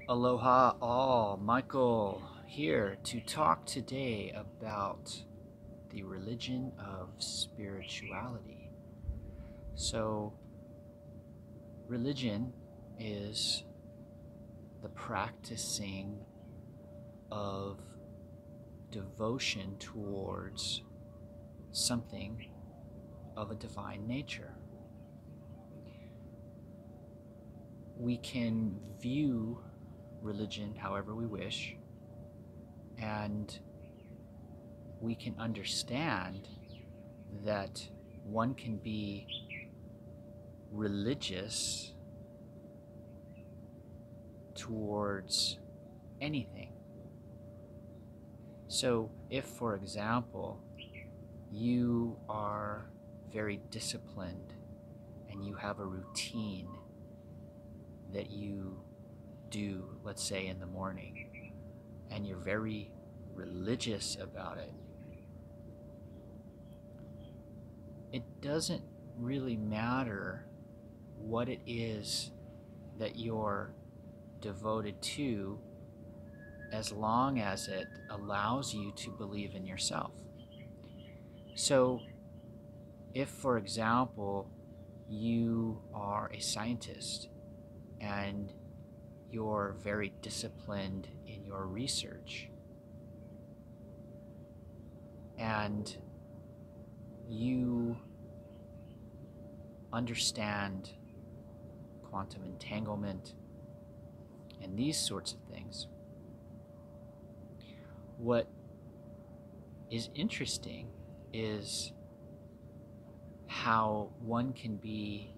Aloha all, Michael here to talk today about the religion of spirituality. So, religion is the practicing of devotion towards something of a divine nature. We can view religion however we wish, and we can understand that one can be religious towards anything. So, if, for example, you are very disciplined and you have a routine that you do, let's say in the morning, and you're very religious about it, it doesn't really matter what it is that you're devoted to as long as it allows you to believe in yourself. So, if, for example, you are a scientist and you're very disciplined in your research, and you understand quantum entanglement and these sorts of things, what is interesting is how one can be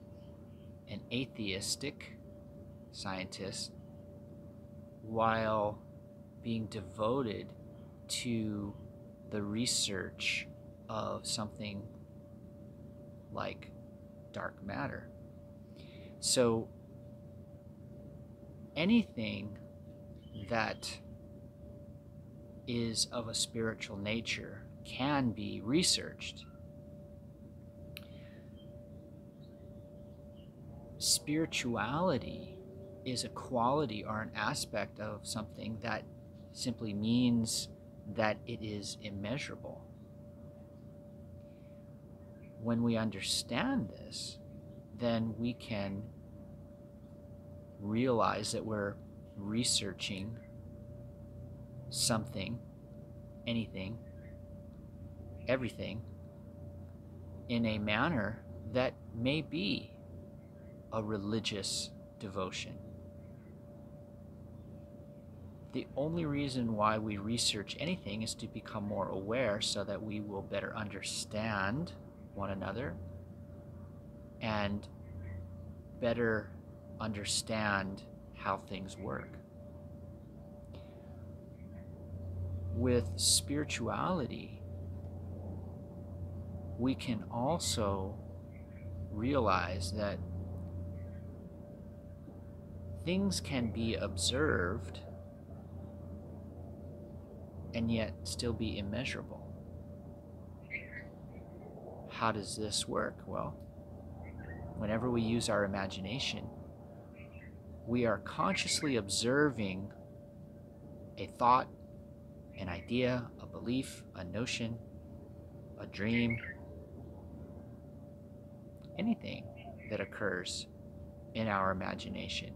an atheistic scientist while being devoted to the research of something like dark matter. So anything that is of a spiritual nature can be researched. Spirituality is a quality or an aspect of something that simply means that it is immeasurable. When we understand this, then we can realize that we're researching something, anything, everything, in a manner that may be a religious devotion. The only reason why we research anything is to become more aware so that we will better understand one another and better understand how things work. With spirituality, we can also realize that things can be observed and yet still be immeasurable. How does this work? Well, whenever we use our imagination, we are consciously observing a thought, an idea, a belief, a notion, a dream, anything that occurs in our imagination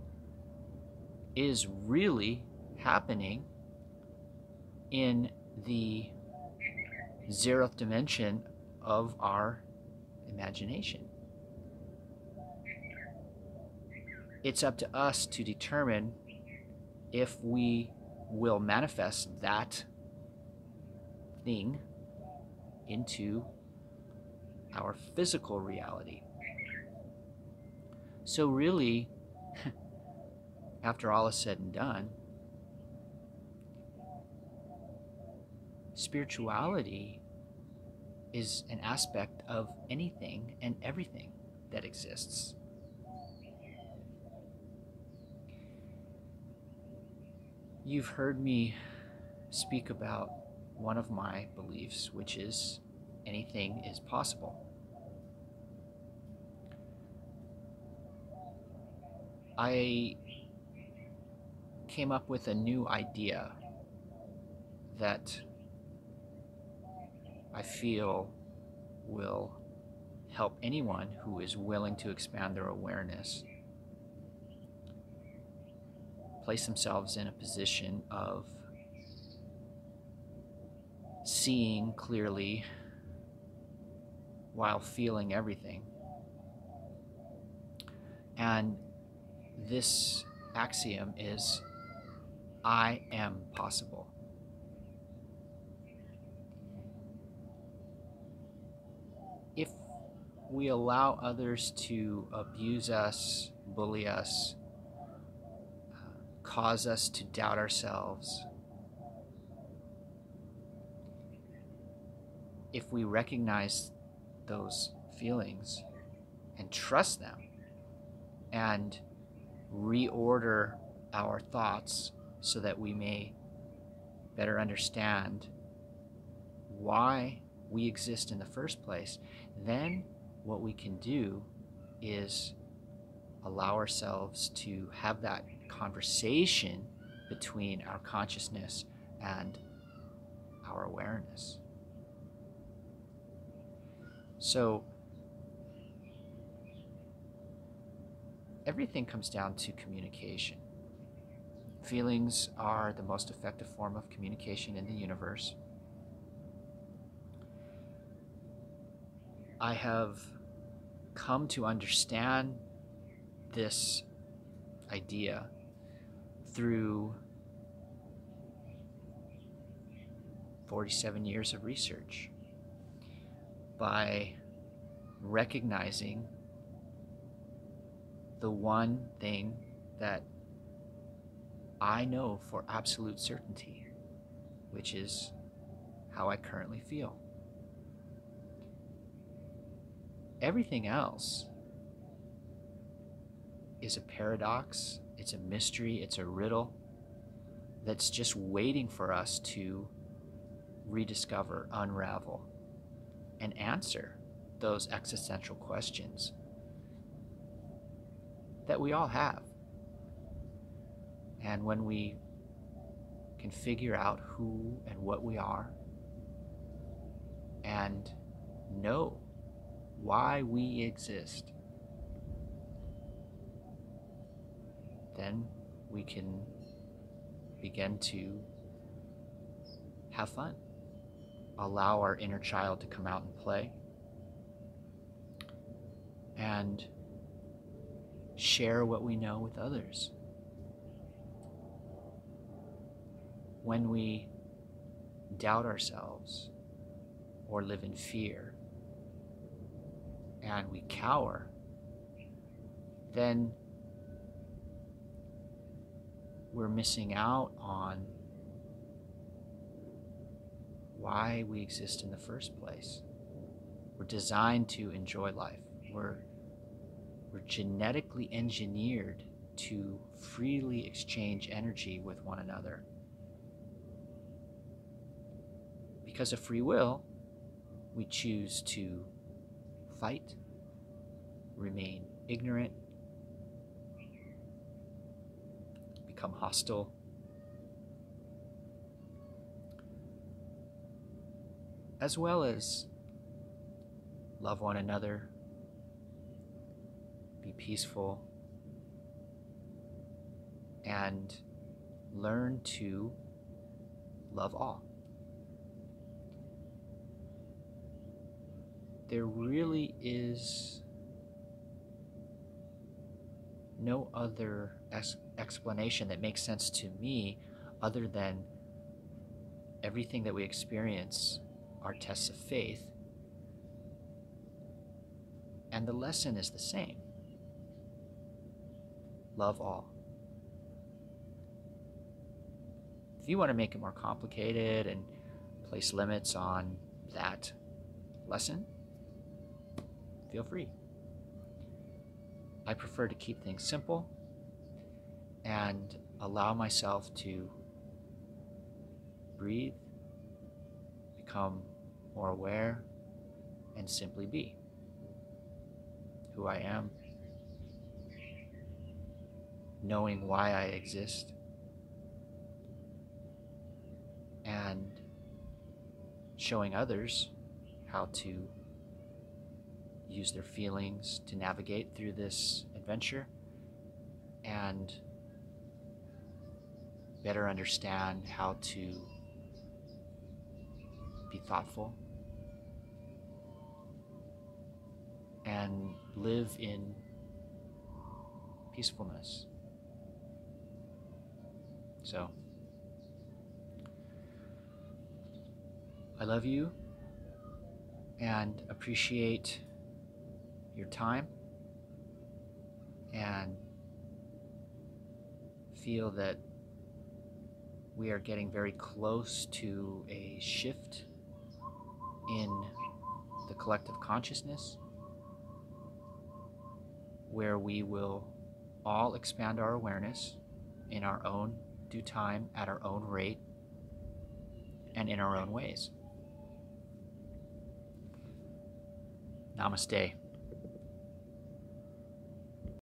is really happening in the zeroth dimension of our imagination. It's up to us to determine if we will manifest that thing into our physical reality. So really, after all is said and done, spirituality is an aspect of anything and everything that exists. You've heard me speak about one of my beliefs, which is anything is possible. I came up with a new idea that I feel will help anyone who is willing to expand their awareness place themselves in a position of seeing clearly while feeling everything. And this axiom is, I am possible. If we allow others to abuse us, bully us, cause us to doubt ourselves, if we recognize those feelings and trust them and reorder our thoughts so that we may better understand why we exist in the first place, then what we can do is allow ourselves to have that conversation between our consciousness and our awareness. So everything comes down to communication. Feelings are the most effective form of communication in the universe. I have come to understand this idea through 47 years of research, by recognizing the one thing that I know for absolute certainty, which is how I currently feel. Everything else is a paradox, it's a mystery, it's a riddle that's just waiting for us to rediscover, unravel, and answer those existential questions that we all have. And when we can figure out who and what we are and know why we exist, then we can begin to have fun, allow our inner child to come out and play, and share what we know with others. When we doubt ourselves or live in fear and we cower, then we're missing out on why we exist in the first place. We're designed to enjoy life. We're genetically engineered to freely exchange energy with one another. Because of free will, we choose to fight, remain ignorant, become hostile, as well as love one another, be peaceful, and learn to love all. There really is no other explanation that makes sense to me other than everything that we experience are tests of faith, and the lesson is the same. Love all. If you want to make it more complicated and place limits on that lesson, feel free. I prefer to keep things simple and allow myself to breathe, become more aware, and simply be who I am, knowing why I exist, and showing others how to use their feelings to navigate through this adventure and better understand how to be thoughtful and live in peacefulness. So, I love you and appreciate your time and feel that we are getting very close to a shift in the collective consciousness where we will all expand our awareness in our own due time, at our own rate, and in our own ways. Namaste.